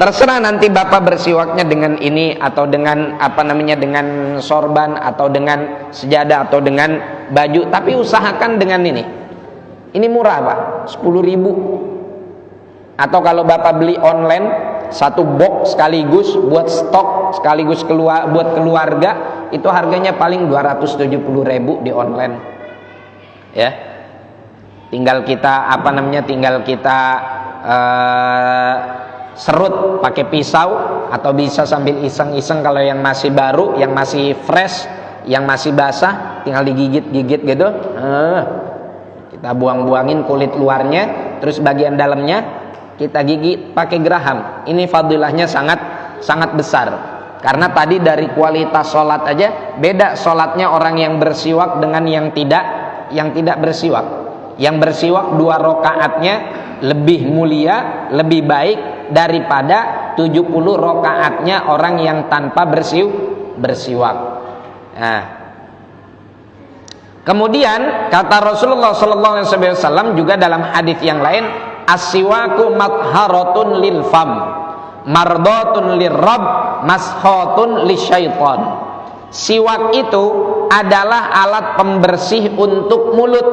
Terserah nanti Bapak bersiwaknya dengan ini atau dengan dengan sorban atau dengan sejadah atau dengan baju, tapi usahakan dengan ini. Ini murah Pak, 10.000. Atau kalau Bapak beli online satu box sekaligus buat stok sekaligus buat keluarga, itu harganya paling 270.000 di online. Ya. Tinggal kita serut pakai pisau atau bisa sambil iseng-iseng kalau yang masih baru, yang masih fresh, yang masih basah tinggal digigit-gigit gitu. Kita buang-buangin kulit luarnya, terus bagian dalamnya kita gigit pakai geraham. Ini fadilahnya sangat sangat besar. Karena tadi dari kualitas sholat aja beda sholatnya orang yang bersiwak dengan yang tidak bersiwak. Yang bersiwak 2 rakaatnya lebih mulia, lebih baik daripada 70 rakaatnya orang yang tanpa bersiwak. Nah, kemudian kata Rasulullah SAW juga dalam hadis yang lain, as-siwaku matharatun lil fam, mardatun lirrabb, mashatun lisyaitan. Siwak itu adalah alat pembersih untuk mulut,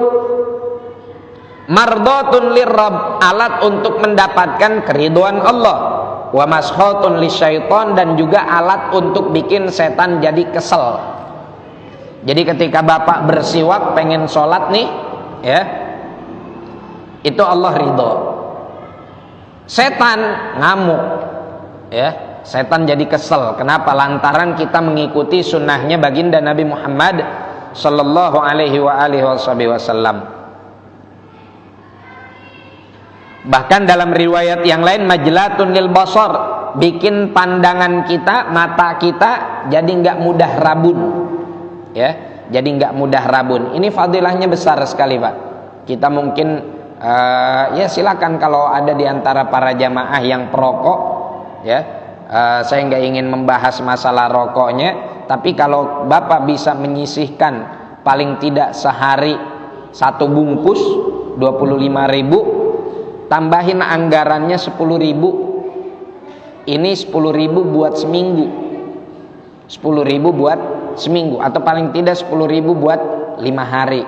mardatun lirrabb, alat untuk mendapatkan keriduan Allah, wa mashatun lisyaitan, dan juga alat untuk bikin setan jadi kesel. Jadi ketika Bapak bersiwak pengen sholat nih, ya, itu Allah ridho. Setan ngamuk, ya, setan jadi kesel. Kenapa? Lantaran kita mengikuti sunnahnya baginda Nabi Muhammad sallallahu alaihi wasallam. Bahkan dalam riwayat yang lain, majlatun lil basar, bikin pandangan kita, mata kita jadi nggak mudah rabun, ya, jadi nggak mudah rabun. Ini fadilahnya besar sekali Pak. Kita mungkin ya silakan kalau ada di antara para jamaah yang perokok, ya, saya nggak ingin membahas masalah rokoknya, tapi kalau Bapak bisa menyisihkan paling tidak sehari 1 bungkus 25.000, tambahin anggarannya 10.000, ini 10.000 buat seminggu, 10.000 buat seminggu, atau paling tidak 10.000 buat 5 hari.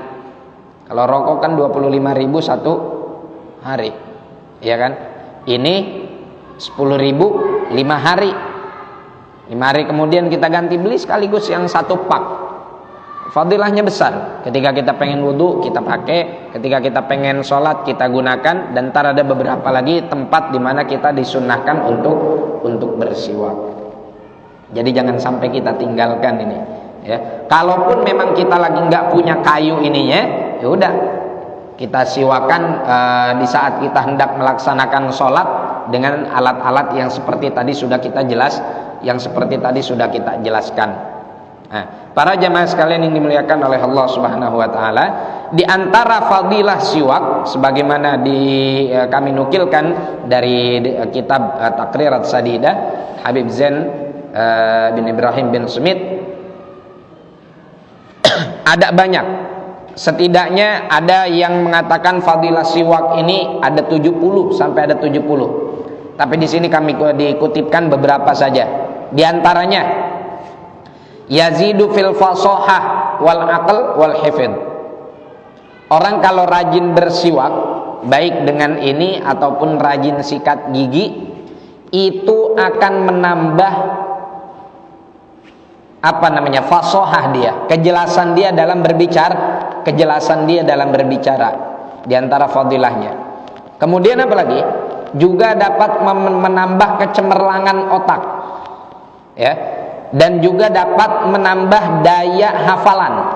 Kalau rokok kan 25.000 1 hari, ya kan? Ini 10.000 5 hari. 5 hari kemudian kita ganti beli sekaligus yang 1 pak. Fadilahnya besar. Ketika kita pengen wudu kita pakai, ketika kita pengen sholat kita gunakan, dan ntar ada beberapa lagi tempat di mana kita disunnahkan untuk bersiwak. Jadi jangan sampai kita tinggalkan ini, ya. Kalaupun memang kita lagi nggak punya kayu ininya, ya udah kita siwakan di saat kita hendak melaksanakan sholat dengan alat-alat yang seperti tadi sudah kita jelaskan. Nah, para jamaah sekalian yang dimuliakan oleh Allah Subhanahu wa taala, di antara fadilah siwak sebagaimana kami nukilkan dari kitab Taqrirat Sadidah Habib Zain bin Ibrahim bin Smith, ada banyak. Setidaknya ada yang mengatakan fadilah siwak ini ada 70 sampai ada 70. Tapi di sini kami dikutipkan beberapa saja. Di antaranya yazidu fil fasahah wal aql wal hifdz. Orang kalau rajin bersiwak, baik dengan ini ataupun rajin sikat gigi, itu akan menambah fasahah dia, kejelasan dia dalam berbicara, di antara fadilahnya. Kemudian apa lagi? Juga dapat menambah kecemerlangan otak, ya. Dan juga dapat menambah daya hafalan,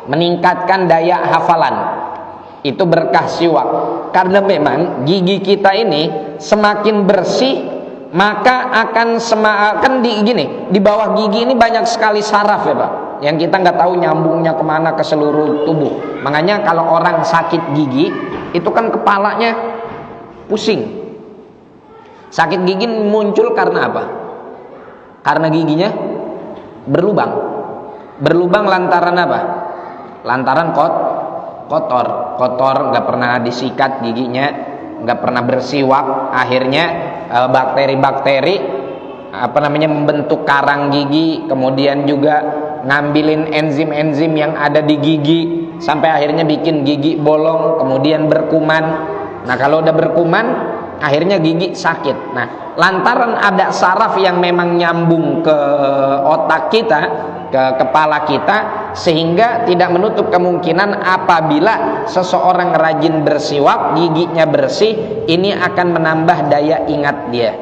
meningkatkan daya hafalan. Itu berkah siwak. Karena memang gigi kita ini semakin bersih, maka akan di bawah gigi ini banyak sekali saraf, ya Pak, yang kita nggak tahu nyambungnya kemana ke seluruh tubuh. Makanya kalau orang sakit gigi itu kan kepalanya pusing. Sakit gigi muncul karena apa? Karena giginya berlubang lantaran apa? Lantaran kotor, nggak pernah disikat giginya, nggak pernah bersiwak, akhirnya bakteri-bakteri membentuk karang gigi, kemudian juga ngambilin enzim-enzim yang ada di gigi sampai akhirnya bikin gigi bolong, kemudian berkuman. Nah, kalau udah berkuman akhirnya gigi sakit. Nah, lantaran ada saraf yang memang nyambung ke otak kita, ke kepala kita, sehingga tidak menutup kemungkinan apabila seseorang rajin bersiwak, giginya bersih, ini akan menambah daya ingat dia.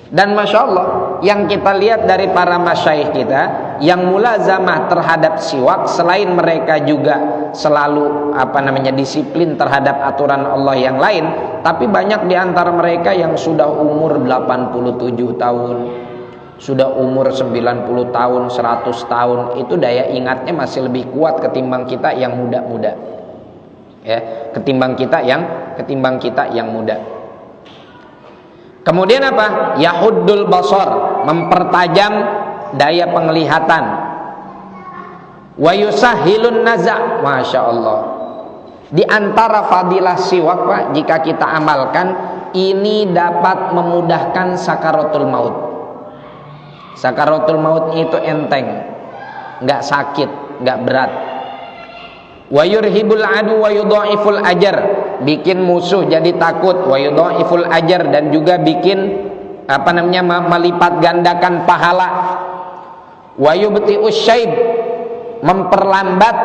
Dan Masya Allah, yang kita lihat dari para masyayikh kita yang mulazamah terhadap siwak, selain mereka juga selalu disiplin terhadap aturan Allah yang lain, tapi banyak di antara mereka yang sudah umur 87 tahun, sudah umur 90 tahun, 100 tahun, itu daya ingatnya masih lebih kuat ketimbang kita yang muda-muda. Ya, ketimbang kita yang muda. Kemudian apa? Yahuddul basar, mempertajam daya penglihatan. Wa yusahhilun naza', Masya Allah. Di antara fadilah siwak, Pak, jika kita amalkan, ini dapat memudahkan sakaratul maut. Sakaratul maut itu enteng, nggak sakit, nggak berat. Wa yurhibul adu wa yudha'iful ajar, bikin musuh jadi takut, wa yudha'iful ajar, dan juga bikin melipat gandakan pahala. Wa yubti'us syaib, memperlambat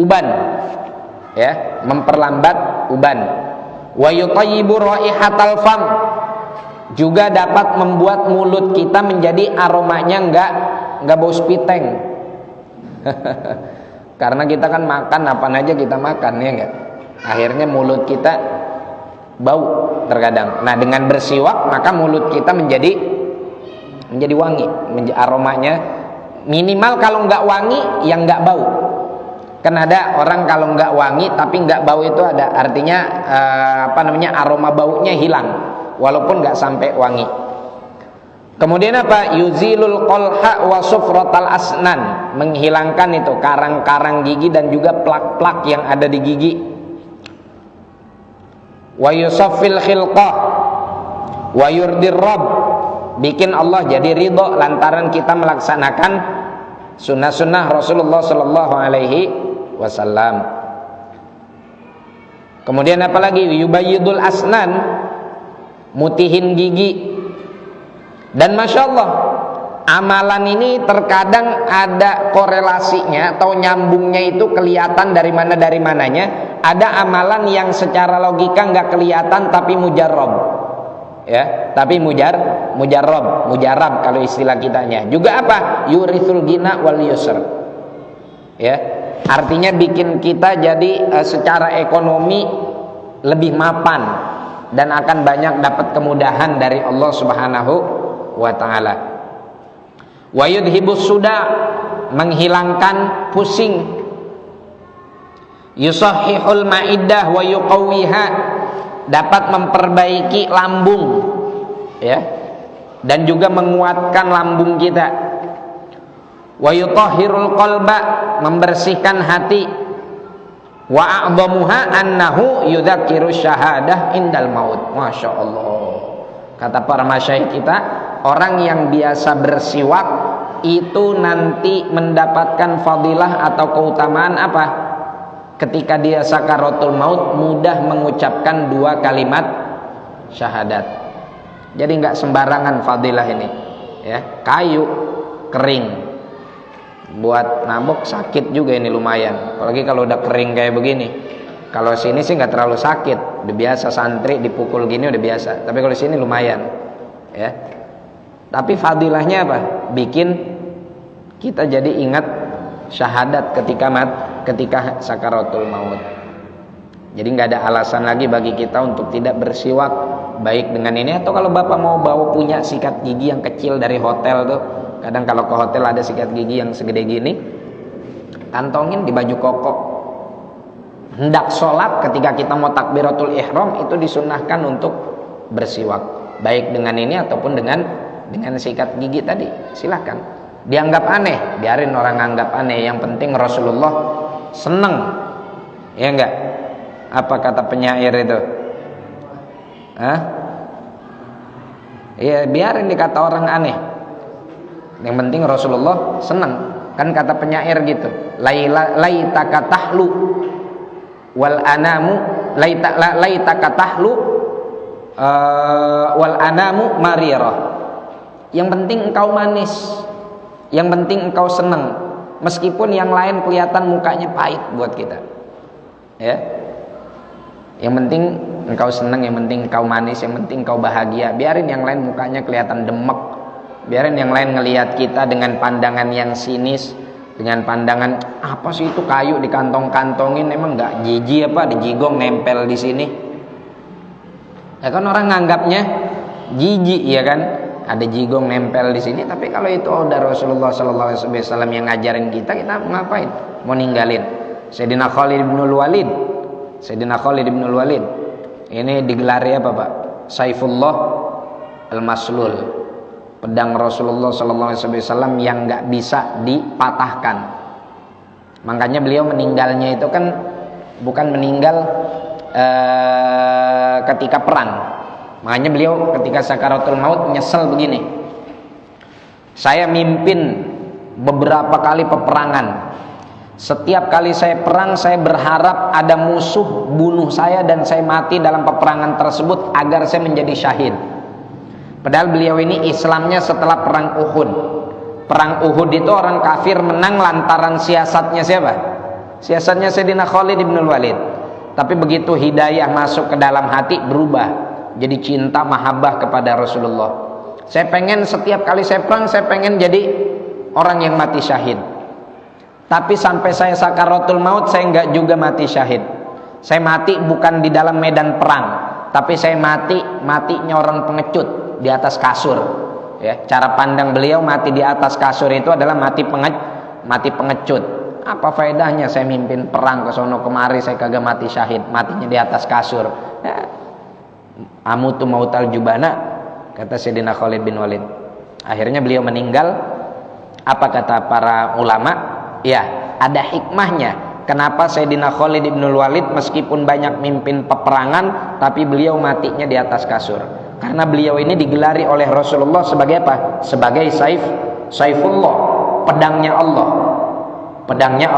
uban, ya, memperlambat uban. Wa yutayyibu raihatal fam, juga dapat membuat mulut kita menjadi aromanya enggak bau spiteng. Karena kita kan makan apa aja kita makan, ya enggak? Akhirnya mulut kita bau terkadang. Nah, dengan bersiwak maka mulut kita menjadi wangi, aromanya minimal kalau enggak wangi yang enggak bau. Kan ada orang kalau enggak wangi tapi enggak bau, itu ada artinya aroma baunya hilang walaupun enggak sampai wangi. Kemudian apa? Yuzilul qalha wa sufratal asnan, menghilangkan itu karang-karang gigi dan juga plak-plak yang ada di gigi. Wa yusaffil khilqah wa yurdir rabb, bikin Allah jadi ridho lantaran kita melaksanakan sunnah-sunnah Rasulullah sallallahu alaihi wasallam. Kemudian apa lagi? Yubayyidul asnan, mutihin gigi. Dan Masya Allah, amalan ini terkadang ada korelasinya atau nyambungnya itu kelihatan dari mananya. Ada amalan yang secara logika nggak kelihatan tapi mujarrab, ya, tapi mujarrab kalau istilah kitanya. Juga apa? Yurithul gina wal yusr, ya, artinya bikin kita jadi secara ekonomi lebih mapan dan akan banyak dapat kemudahan dari Allah Subhanahu wa ta'ala. Wa yudhibus suda, menghilangkan pusing. Yusahhihul ma'iddah wa yuqawwiha, dapat memperbaiki lambung, ya, dan juga menguatkan lambung kita. Wa yutahhirul qalba, membersihkan hati. Wa a'dhamuha annahu yudzakiru syahadah indal maut. Masya Allah. Kata para masyayikh kita, orang yang biasa bersiwak itu nanti mendapatkan fadilah atau keutamaan apa? Ketika dia sakaratul maut mudah mengucapkan 2 kalimat syahadat. Jadi nggak sembarangan fadilah ini, ya. Kayu kering buat nabok sakit juga ini lumayan. Apalagi kalau udah kering kayak begini. Kalau sini sih nggak terlalu sakit, udah biasa santri dipukul gini udah biasa. Tapi kalau sini lumayan, ya. Tapi fadilahnya apa? Bikin kita jadi ingat syahadat ketika sakaratul maut. Jadi nggak ada alasan lagi bagi kita untuk tidak bersiwak, baik dengan ini atau kalau bapak mau bawa punya sikat gigi yang kecil dari hotel tuh. Kadang kalau ke hotel ada sikat gigi yang segede gini, kantongin di baju koko. Hendak sholat ketika kita mau takbiratul ihram itu disunahkan untuk bersiwak, baik dengan ini ataupun dengan sikat gigi tadi. Silakan. Dianggap aneh, biarin orang anggap aneh. Yang penting Rasulullah seneng, ya enggak? Apa kata penyair itu? Hah? Ya biarin dikata orang aneh. Yang penting Rasulullah senang. Kan kata penyair gitu, laitaka tahlu wal anamu laitaka tahlu wal anamu marirah. Yang penting engkau manis, yang penting engkau senang, meskipun yang lain kelihatan mukanya pahit buat kita. Ya. Yang penting engkau senang, yang penting engkau manis, yang penting engkau bahagia. Biarin yang lain mukanya kelihatan demek, biarin yang lain ngelihat kita dengan pandangan yang sinis, dengan pandangan apa sih itu kayu dikantong-kantongin, emang nggak jijik apa dijigong nempel di sini. Ya kan orang nganggapnya jijik ya kan, ada jigong nempel di sini. Tapi kalau itu udah Rasulullah Sallallahu Alaihi Wasallam yang ngajarin kita mau ngapain? Mau ninggalin? Sayyidina Khalid bin Walid, Sayyidina Khalid bin Walid ini digelari apa Pak? Saifullah al-Maslul, pedang Rasulullah Sallallahu Alaihi Wasallam yang nggak bisa dipatahkan. Makanya beliau meninggalnya itu kan bukan meninggal ketika perang. Makanya beliau ketika sakaratul maut nyesel begini, saya mimpin beberapa kali peperangan. Setiap kali saya perang, saya berharap ada musuh bunuh saya dan saya mati dalam peperangan tersebut agar saya menjadi syahid. Padahal beliau ini Islamnya setelah perang Uhud. Perang Uhud itu orang kafir menang lantaran siasatnya siapa? Siasatnya Sayyidina Khalid bin Walid. Tapi begitu hidayah masuk ke dalam hati, berubah jadi cinta mahabbah kepada Rasulullah. Saya pengen setiap kali saya perang, saya pengen jadi orang yang mati syahid. Tapi sampai saya sakaratul maut, saya enggak juga mati syahid. Saya mati bukan di dalam medan perang, tapi saya matinya orang pengecut di atas kasur. Ya, cara pandang beliau mati di atas kasur itu adalah mati pengecut. Apa faedahnya saya mimpin perang ke sono kemari, saya kagak mati syahid, matinya di atas kasur. Ya, amutu mautal jubana, kata Sayyidina Khalid bin Walid. Akhirnya beliau meninggal. Apa kata para ulama? Ya, ada hikmahnya. Kenapa Sayyidina Khalid bin Walid meskipun banyak mimpin peperangan, tapi beliau matinya di atas kasur. Karena beliau ini digelari oleh Rasulullah sebagai apa? Sebagai Saifullah, pedangnya Allah. Pedangnya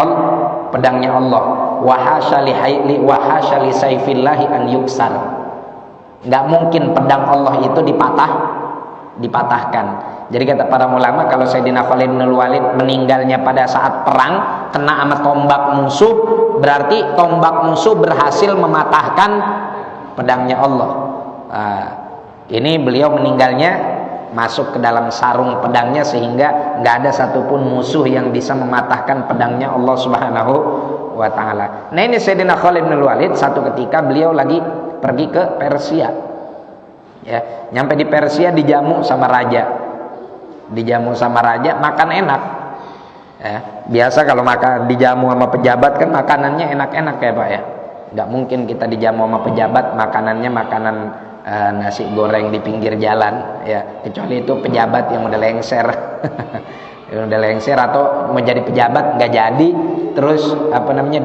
Allah. Wa hasya li saifillahi an yuksar. Enggak mungkin pedang Allah itu dipatahkan. Jadi kata para ulama, kalau Sayyidina Khalid bin Walid meninggalnya pada saat perang kena sama tombak musuh, berarti tombak musuh berhasil mematahkan pedangnya Allah. Ini beliau meninggalnya masuk ke dalam sarung pedangnya sehingga nggak ada satupun musuh yang bisa mematahkan pedangnya Allah Subhanahu wa Ta'ala. Nah ini Sayyidina Khalid bin Walid satu ketika beliau lagi pergi ke Persia. Ya, nyampe di Persia dijamu sama raja. Makan enak. Ya, biasa kalau makan dijamu sama pejabat kan makanannya enak-enak ya Pak ya. Nggak mungkin kita dijamu sama pejabat makanannya makanan nasi goreng di pinggir jalan ya, kecuali itu pejabat yang udah lengser. Udah lengser atau mau jadi pejabat nggak jadi, terus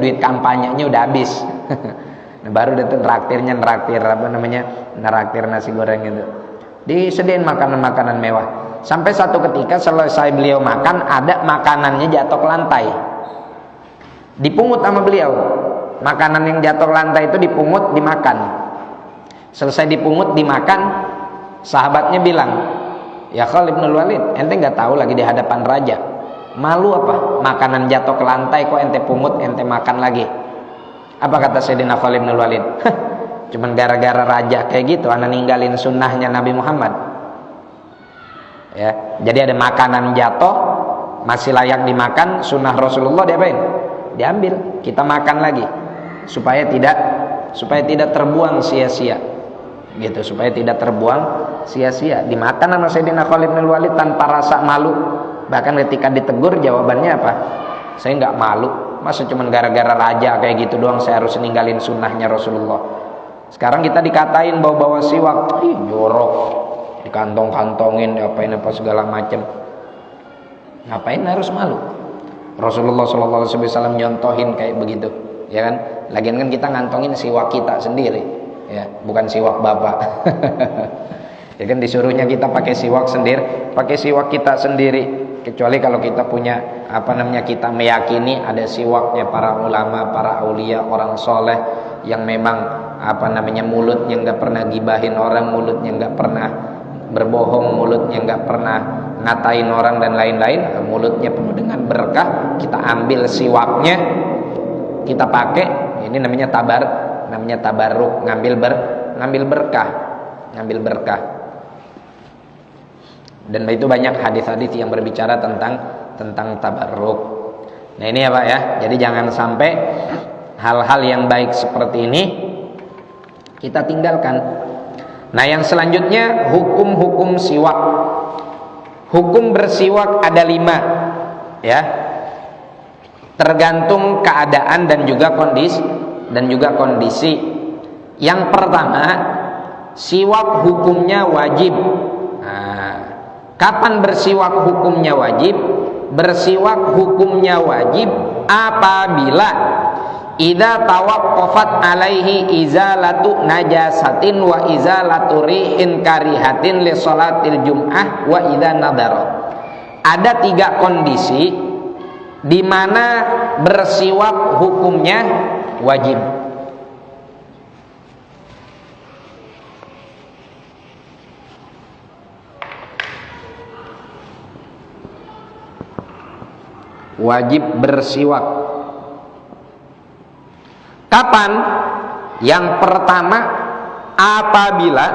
duit kampanyenya udah habis. Baru datang neraktir nasi goreng itu. Disediain makanan-makanan mewah. Sampai satu ketika selesai beliau makan, ada makanannya jatuh ke lantai. Dipungut sama beliau. Makanan yang jatuh ke lantai itu dipungut, dimakan. Selesai dipungut, dimakan, sahabatnya bilang, "Ya Khalid bin Walid, ente nggak tahu lagi di hadapan raja. Malu apa? Makanan jatuh ke lantai kok ente pungut, ente makan lagi." Apa kata Sayyidina Khalid bin Walid? Cuman gara-gara raja kayak gitu ana ninggalin sunnahnya Nabi Muhammad. Ya, jadi ada makanan jatuh masih layak dimakan, sunnah Rasulullah diapain? Diambil, kita makan lagi supaya tidak terbuang sia-sia. Gitu, supaya tidak terbuang sia-sia. Dimakan sama Sayyidina Khalid bin Walid tanpa rasa malu. Bahkan ketika ditegur jawabannya apa? Saya nggak malu. Masa cuma gara-gara raja kayak gitu doang saya harus ninggalin sunnahnya Rasulullah. Sekarang kita dikatain bawa-bawa siwak, ih jorok, dikantong-kantongin, apain apa segala macam. Ngapain harus malu? Rasulullah SAW nyontohin kayak begitu, ya kan? Lagian kan kita ngantongin siwak kita sendiri. ya, bukan siwak bapak. Ya kan disuruhnya kita pakai siwak sendiri, pakai siwak kita sendiri. Kecuali kalau kita punya kita meyakini ada siwaknya para ulama, para aulia, orang soleh yang memang mulutnya nggak pernah gibahin orang, mulutnya nggak pernah berbohong, mulutnya nggak pernah ngatain orang dan lain-lain, mulutnya penuh dengan berkah. Kita ambil siwaknya, kita pakai, ini namanya tabarruk, ngambil berkah. Dan itu banyak hadis-hadis yang berbicara tentang tabarruk. Nah ini ya Pak ya, jadi jangan sampai hal-hal yang baik seperti ini kita tinggalkan. Nah yang selanjutnya hukum-hukum siwak. Hukum bersiwak ada 5 ya, tergantung keadaan dan juga kondisi. Yang pertama, siwak hukumnya wajib. Nah, kapan bersiwak hukumnya wajib? Bersiwak hukumnya wajib apabila idza tawaqqafat alaihi izalatu najasatin wa izalatu rihin karihatin li sholatil jum'ah wa idza nadara. Ada 3 kondisi di mana bersiwak hukumnya wajib. Wajib bersiwak. Kapan? Yang pertama, apabila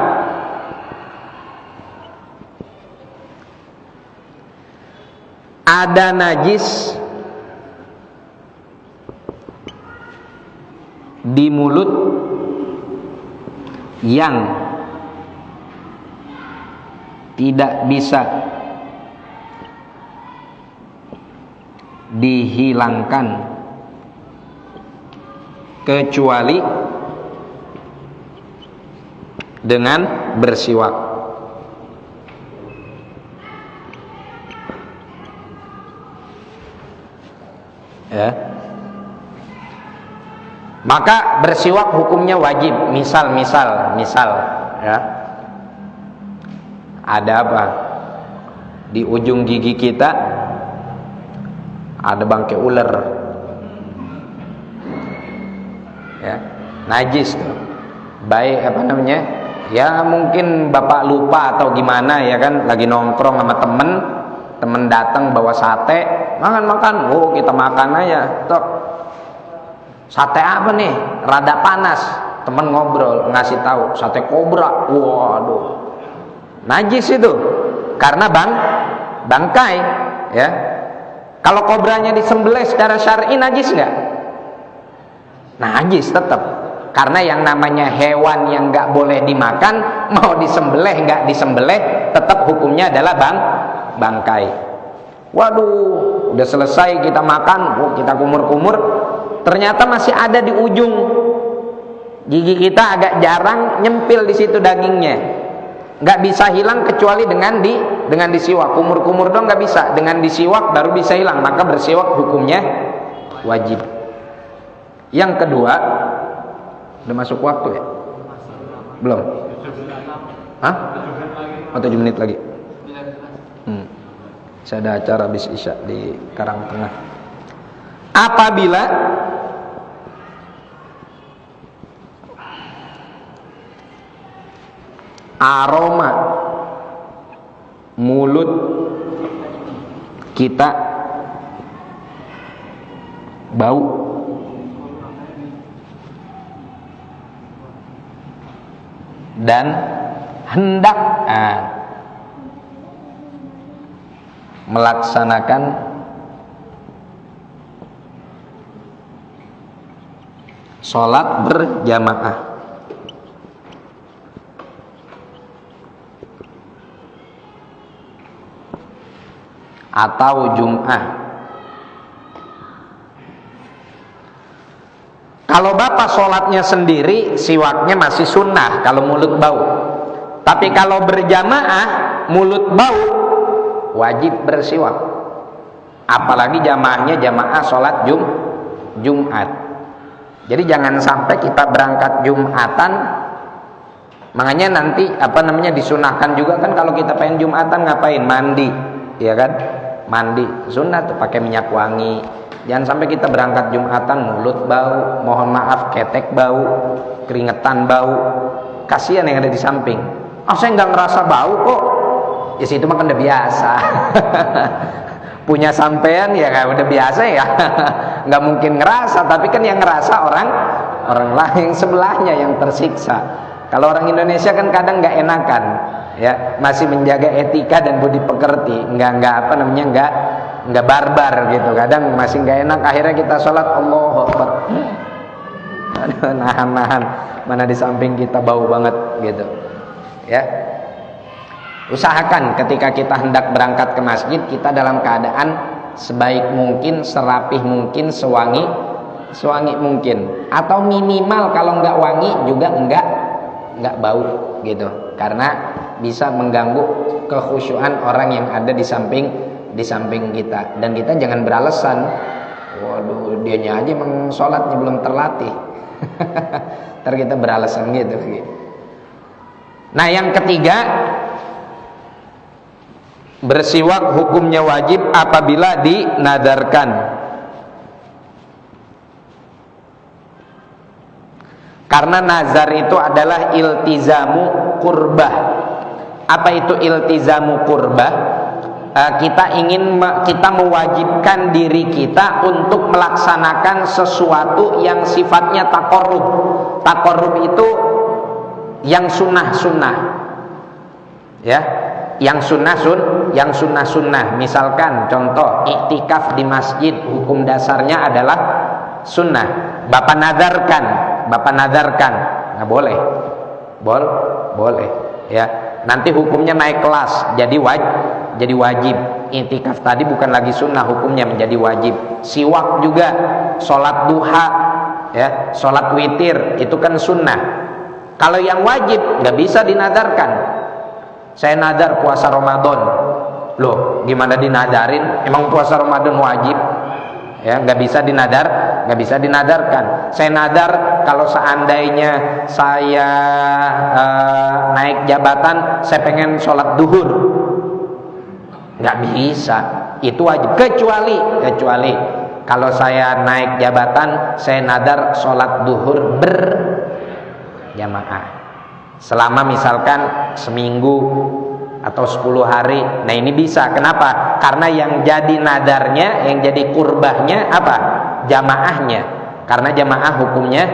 ada najis di mulut yang tidak bisa dihilangkan kecuali dengan bersiwak. Ya. Maka bersiwak hukumnya wajib. Misal ya. Ada apa? Di ujung gigi kita ada bangkai ular. Ya, najis tuh. Baik ya mungkin bapak lupa atau gimana ya kan, lagi nongkrong sama temen datang bawa sate, makan, oh kita makan aja, tok. Sate apa nih? Rada panas. Temen ngobrol, ngasih tahu sate kobra. Waduh, najis itu, karena bangkai, ya. Kalau kobranya disembelih secara syar'i najis nggak? Najis tetap, karena yang namanya hewan yang nggak boleh dimakan, mau disembelih nggak disembelih, tetap hukumnya adalah bangkai. Waduh, udah selesai kita makan, kita kumur-kumur, ternyata masih ada di ujung gigi kita, agak jarang nyempil di situ dagingnya. Nggak bisa hilang kecuali dengan disiwak. Kumur-kumur dong nggak bisa, dengan disiwak baru bisa hilang. Maka bersiwak hukumnya wajib. Yang kedua, udah masuk waktu ya? Belum? Hah? Oh, 7 menit lagi. Saya ada acara habis isya di Karangtengah. Apabila aroma mulut kita bau dan hendak melaksanakan sholat berjamaah atau Jum'ah. Kalau bapak sholatnya sendiri, siwaknya masih sunnah kalau mulut bau. Tapi kalau berjamaah, mulut bau, wajib bersiwak. Apalagi jamaahnya jamaah sholat Jumat. Jadi jangan sampai kita berangkat Jumatan, Makanya nanti disunahkan juga kan kalau kita pengen Jumatan ngapain? Mandi, ya kan? Mandi sunat tuh pakai minyak wangi. Jangan sampai kita berangkat Jumatan mulut bau, mohon maaf ketek bau, keringetan bau. Kasihan yang ada di samping. Saya nggak ngerasa bau kok. Ya situ mah kan udah biasa. Punya sampean ya kan udah biasa ya. Nggak mungkin ngerasa, tapi kan yang ngerasa orang lain sebelahnya yang tersiksa. Kalau orang Indonesia kan kadang nggak enakan, ya masih menjaga etika dan budi pekerti, nggak barbar gitu. Kadang masih nggak enak. Akhirnya kita sholat Allahu Akbar, nahan, mana di samping kita bau banget gitu, ya. Usahakan ketika kita hendak berangkat ke masjid, kita dalam keadaan sebaik mungkin, serapih mungkin, sewangi mungkin, atau minimal kalau nggak wangi juga nggak bau gitu, karena bisa mengganggu kekhusyuan orang yang ada di samping kita. Dan kita jangan beralasan, waduh dianya aja emang sholatnya belum terlatih. Ntar kita beralasan gitu. Nah yang ketiga, bersiwak hukumnya wajib apabila dinadarkan. Karena nazar itu adalah iltizamu qurbah. Apa itu iltizamu qurbah? Kita mewajibkan diri kita untuk melaksanakan sesuatu yang sifatnya taqarrub. Taqarrub itu yang sunnah-sunnah. Ya, yang sunnah-sunnah. Misalkan contoh iktikaf di masjid, hukum dasarnya adalah sunnah. Bapak nadarkan, nggak boleh, boleh, ya. Nanti hukumnya naik kelas, jadi wajib. Iktikaf tadi bukan lagi sunnah, hukumnya menjadi wajib. Siwak juga, sholat duha, ya, sholat witir, itu kan sunnah. Kalau yang wajib nggak bisa dinadarkan. Saya nadar puasa Ramadan, loh, gimana dinadarin? Emang puasa Ramadan wajib? Ya, nggak bisa dinadarkan. Saya nadar kalau seandainya saya naik jabatan, saya pengen sholat duhur, nggak bisa, itu wajib. Kecuali kalau saya naik jabatan, saya nadar sholat duhur berjamaah selama misalkan seminggu atau 10 hari. Nah ini bisa. Kenapa? Karena yang jadi nadarnya, yang jadi kurbahnya apa? Jamaahnya. Karena jamaah hukumnya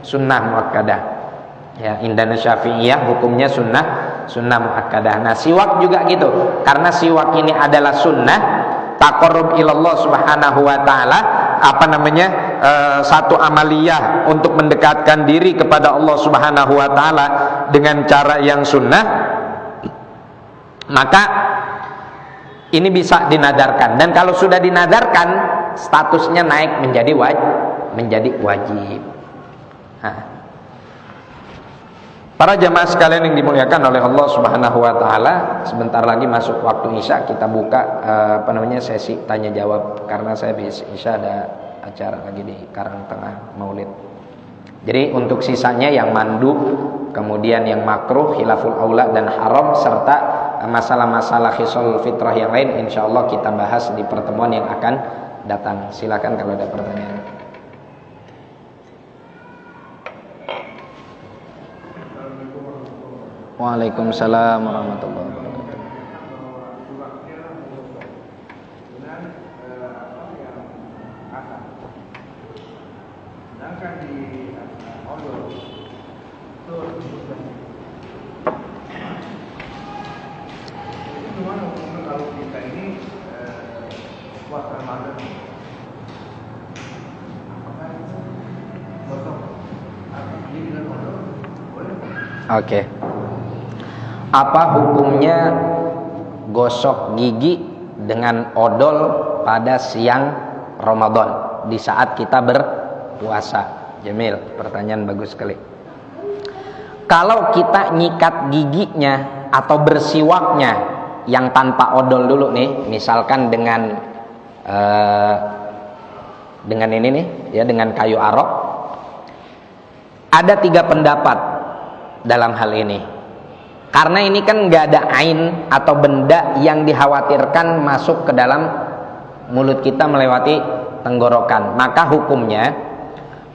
sunnah muakkadah. Ya, indana Syafi'iyah hukumnya sunnah muakkadah. Nah siwak juga gitu. Karena siwak ini adalah sunnah, taqarrub ilallah subhanahu wa ta'ala, satu amaliyah untuk mendekatkan diri kepada Allah subhanahu wa ta'ala dengan cara yang sunnah, maka ini bisa dinadarkan. Dan kalau sudah dinadarkan, statusnya naik menjadi wajib. Nah, para jamaah sekalian yang dimuliakan oleh Allah Subhanahu wa taala, sebentar lagi masuk waktu Isya, kita buka sesi tanya jawab, karena saya habis Isya ada acara lagi di Karangtengah Maulid. Jadi untuk sisanya yang mandub, kemudian yang makruh, khilaful aula dan haram, serta masalah-masalah khisul fitrah yang lain, insya Allah kita bahas di pertemuan yang akan datang. Silakan kalau ada pertanyaan. Waalaikumsalam warahmatullahi wabarakatuh. Kalau kita ini puasa Ramadan, apakah itu gosok gigi dengan odol boleh? Oke. Apa hukumnya gosok gigi dengan odol pada siang Ramadan di saat kita berpuasa? Jamil, pertanyaan bagus sekali. Kalau kita nyikat giginya atau bersiwaknya yang tanpa odol dulu nih, misalkan dengan ini nih, ya, dengan kayu arok, ada 3 pendapat. dalam hal ini. Karena ini kan nggak ada ain atau benda yang dikhawatirkan masuk ke dalam mulut kita melewati tenggorokan. Maka hukumnya,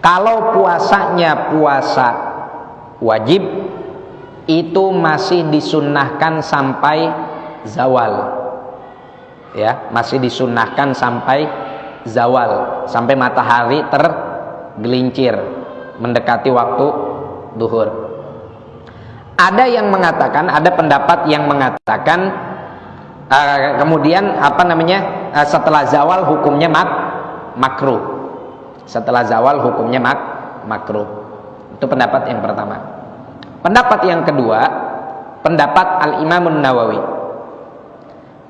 kalau puasanya puasa wajib, itu masih disunnahkan sampai zawal. Ya, masih disunnahkan sampai zawal, sampai matahari tergelincir mendekati waktu duhur. Ada yang mengatakan, ada pendapat yang mengatakan kemudian setelah zawal hukumnya makruh. Setelah zawal hukumnya makruh. Itu pendapat yang pertama. Pendapat yang kedua, pendapat Al-Imam Nawawi.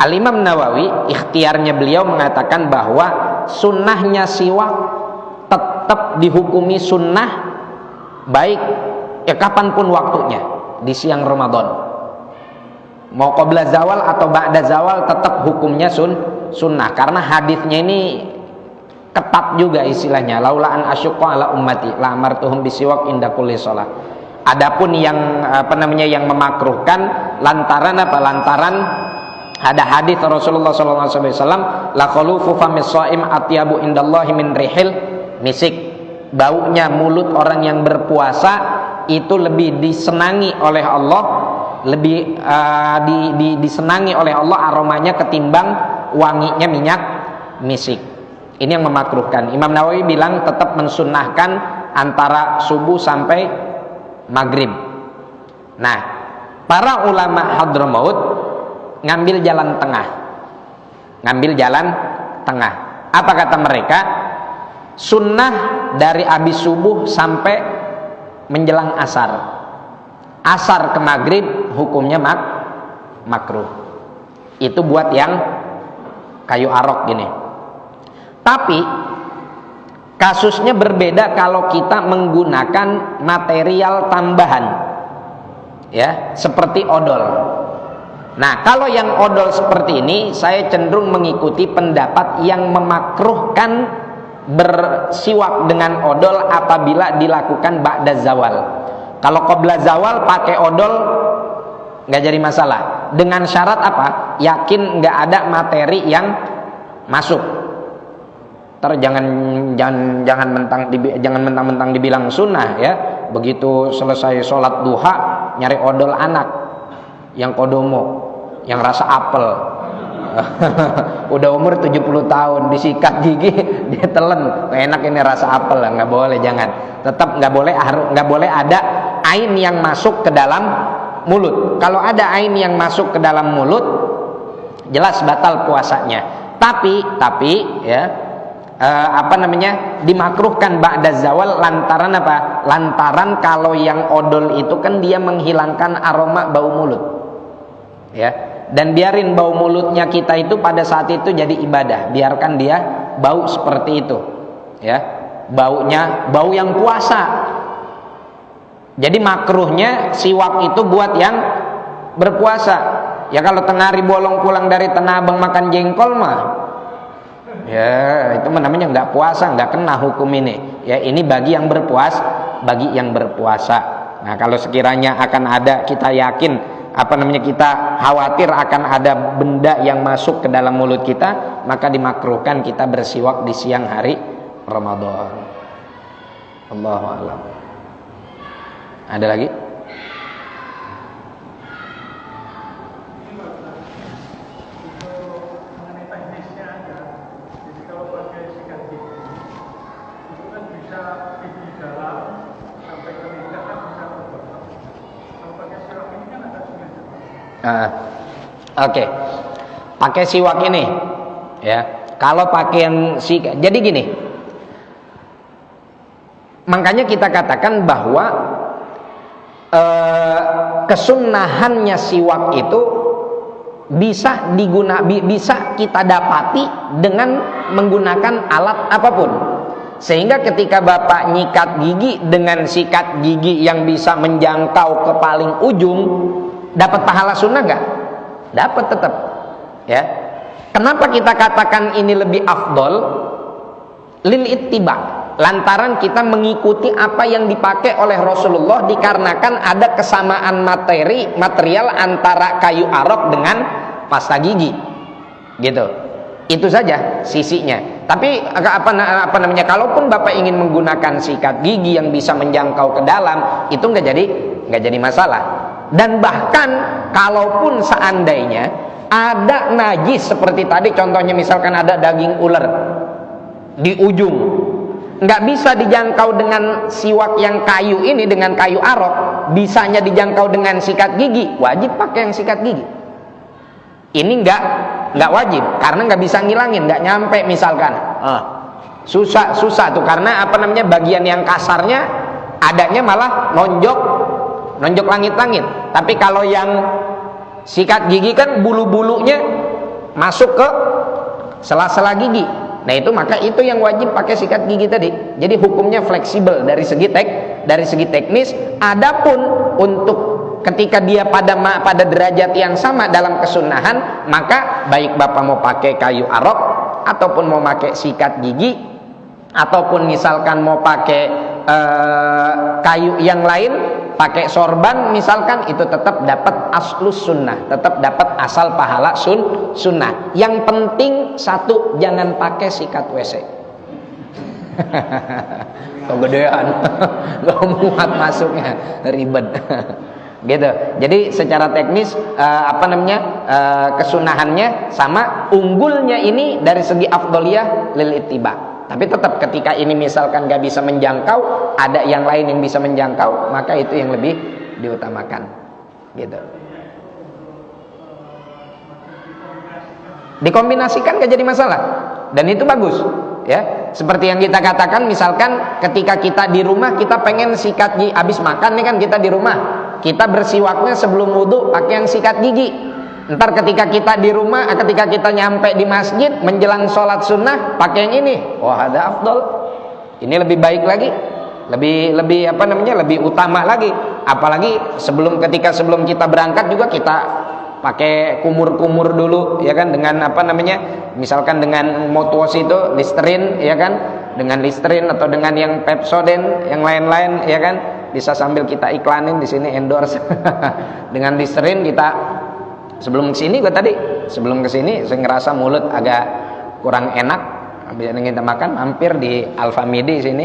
Al-Imam Nawawi, ikhtiarnya beliau mengatakan bahwa sunnahnya siwak tetap dihukumi sunnah, baik kapanpun waktunya, di siang Ramadan, mau qabla zawal atau ba'da zawal, tetap hukumnya sunnah. Karena hadisnya ini ketat juga istilahnya, laula an asyqa ala ummati la amartuhum bisiwak inda kulli shalah. Adapun yang yang memakruhkan lantaran apa? Lantaran ada hadis Rasulullah SAW, la khulufu famis shaim atyabu indallahi min rihil misik. Baunya mulut orang yang berpuasa itu lebih disenangi oleh Allah, lebih disenangi oleh Allah aromanya ketimbang wanginya minyak misik. Ini yang memakruhkan. Imam Nawawi bilang tetap mensunnahkan antara subuh sampai maghrib. Nah, para ulama Hadramaut ngambil jalan tengah. Ngambil jalan tengah. Apa kata mereka? Sunnah dari habis subuh sampai menjelang asar. Asar ke maghrib hukumnya makruh. Itu buat yang kayu arok gini. Tapi kasusnya berbeda kalau kita menggunakan material tambahan, ya, seperti odol. Nah, kalau yang odol seperti ini, saya cenderung mengikuti pendapat yang memakruhkan bersiwak dengan odol apabila dilakukan ba'da zawal. Kalau qabla zawal pakai odol nggak jadi masalah. Dengan syarat apa? Yakin nggak ada materi yang masuk. Jangan mentang-mentang dibilang sunnah, ya. Begitu selesai sholat duha nyari odol anak yang kodomo, yang rasa apel. Udah umur 70 tahun disikat gigi dia telan, enak ini rasa apel. Nggak boleh, jangan. Tetap nggak boleh ada ain yang masuk ke dalam mulut. Kalau ada ain yang masuk ke dalam mulut, jelas batal puasanya. Tapi ya, dimakruhkan ba'da zawal lantaran apa? Lantaran kalau yang odol itu kan dia menghilangkan aroma bau mulut, ya. Dan biarin bau mulutnya kita itu pada saat itu jadi ibadah. Biarkan dia bau seperti itu, ya. Bau yang puasa. Jadi makruhnya siwak itu buat yang berpuasa. Ya kalau tengah hari bolong pulang dari Tanah Abang makan jengkol mah, ya itu namanya nggak puasa, nggak kena hukum ini. Ya ini bagi yang berpuasa. Nah kalau sekiranya akan ada, kita yakin kita khawatir akan ada benda yang masuk ke dalam mulut kita, maka dimakruhkan kita bersiwak di siang hari Ramadan. Allahu a'lam. Ada lagi? Oke. Pakai siwak ini, ya. Kalau pakai yang jadi gini. Makanya kita katakan bahwa kesunnahannya siwak itu bisa kita dapati dengan menggunakan alat apapun. Sehingga ketika Bapak nyikat gigi dengan sikat gigi yang bisa menjangkau ke paling ujung, dapat pahala sunnah nggak? Dapat tetap, ya. Kenapa kita katakan ini lebih afdol? Lil ittiba, lantaran kita mengikuti apa yang dipakai oleh Rasulullah, dikarenakan ada kesamaan material antara kayu arok dengan pasta gigi, gitu. Itu saja sisinya. Tapi apa namanya, kalaupun Bapak ingin menggunakan sikat gigi yang bisa menjangkau ke dalam, itu nggak jadi masalah. Dan bahkan kalaupun seandainya ada najis seperti tadi contohnya, misalkan ada daging ular di ujung, nggak bisa dijangkau dengan siwak yang kayu ini, dengan kayu arok, bisanya dijangkau dengan sikat gigi, wajib pakai yang sikat gigi. Ini nggak wajib, karena nggak bisa ngilangin, nggak nyampe misalkan, susah tuh, karena apa namanya, bagian yang kasarnya adanya malah nonjok langit-langit. Tapi kalau yang sikat gigi kan bulu-bulunya masuk ke sela-sela gigi. Nah itu, maka itu yang wajib pakai sikat gigi tadi. Jadi hukumnya fleksibel dari segi teknis. Adapun untuk ketika dia pada derajat yang sama dalam kesunahan, maka baik Bapak mau pakai kayu arok ataupun mau pakai sikat gigi ataupun misalkan mau pakai kayu yang lain, pakai sorban misalkan, itu tetap dapat aslus sunnah, tetap dapat asal pahala sunnah. Yang penting satu, jangan pakai sikat WC. Kegedean, nggak muat masuknya, ribet. Gitu. Jadi secara teknis kesunahannya sama, unggulnya ini dari segi afdoliyah lil ittiba. Tapi tetap ketika ini misalkan gak bisa menjangkau, ada yang lain yang bisa menjangkau, maka itu yang lebih diutamakan. Gitu. Dikombinasikan gak jadi masalah, dan itu bagus. Ya, seperti yang kita katakan, misalkan ketika kita di rumah kita pengen sikat gigi, habis makan nih kan kita di rumah, kita bersiwaknya sebelum wudhu pakai yang sikat gigi. Ntar ketika kita di rumah, ketika kita nyampe di masjid menjelang sholat sunnah pakai yang ini, wah ada afdol. Ini lebih baik lagi, lebih utama lagi. Apalagi sebelum kita berangkat juga kita pakai kumur dulu, ya kan, dengan misalkan dengan mouthwash itu Listerine, ya kan, dengan Listerine atau dengan yang Pepsodent yang lain-lain, ya kan, bisa sambil kita iklanin di sini, endorse. Dengan Listerine kita sebelum kesini saya ngerasa mulut agak kurang enak, habis kita makan mampir di Alfamidi sini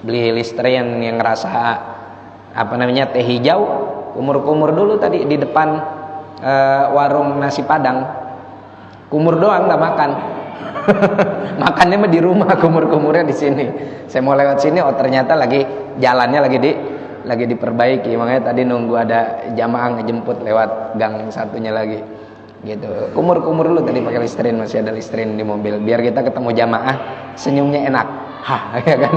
beli Listerine yang ngerasa teh hijau, kumur dulu tadi di depan warung nasi Padang, kumur doang nggak makan. Makannya mah di rumah, kumurnya di sini. Saya mau lewat sini, ternyata jalannya lagi diperbaiki, makanya tadi nunggu ada jamaah ngejemput lewat gang satunya lagi. Gitu. Kumur dulu tadi pakai Listerine, masih ada Listerine di mobil, biar kita ketemu jamaah senyumnya enak. Ya kan?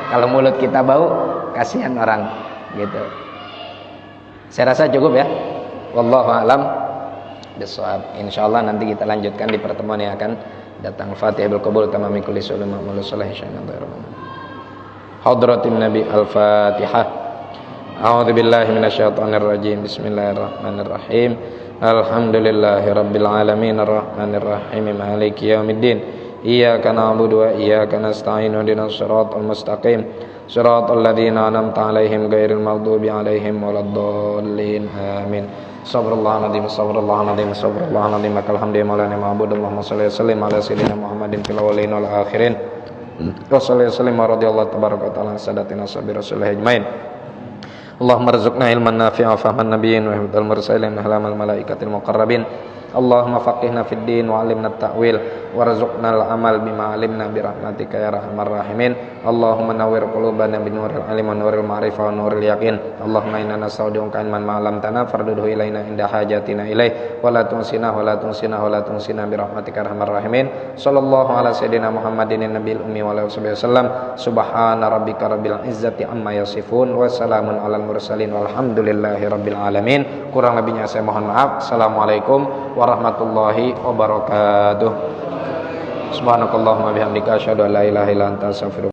Kalau mulut kita bau, kasihan orang. Gitu. Saya rasa cukup ya. Wallahu a'lam bishawab. Insyaallah nanti kita lanjutkan di pertemuan yang akan datang. Fatihah bil qabul tamami kulli sulama wa sallallahu alaihi. Hadratin Nabi Al-Fatihah. A'udzu billahi minasyaitonir rajim. Bismillahirrahmanirrahim. Alhamdulillahirabbil alamin arrahmanir rahim maliki yaumiddin. Iyyaka na'budu wa iyyaka nasta'in ihdinas siratal mustaqim. Shiratal ladzina an'amta 'alaihim ghairil maghdubi 'alaihim waladdallin. Amin. Sabrallahul azim lakal hamdu ya maulana ma'bud. Allahumma shalli wa sallim ala sayyidina Muhammadin fil awwalin wal akhirin. Wa salli wa sallim radhiyallahu tabaraka wa ta'ala sadatina sabir rasulillah ajmain. Allahumma rzuqna ilman nafi'a wa fahman nabiyyin wa hifdzal mursalin wa ihlamal malaikatil muqarrabin. Allahumma faqihna fid din wa 'allimna at-ta'wil warzuqna al-amal bima 'alimna bi rahmatika ya arhamar rahimin. Allahumma nawwir qulubana bi nuril ilmi wa nuril ma'rifah wa nuril yaqin. Allahumma inna nas'aluka ilman ma 'allamtana farduhu ilaina inda hajatina ilaih wa la tunsina bi rahmatika arhamar rahimin. Sallallahu ala sayyidina Muhammadin nabiyil ummi wa alihi wasallam. Subhana rabbika rabbil izzati amma yasifun wa salamun alal mursalin walhamdulillahi rabbil alamin. Kurang lebihnya saya mohon maaf. Assalamualaikum warahmatullahi wabarakatuh. Subhanakallahumma bihamdika asyhadu an la ilaha illa anta astaghfiruka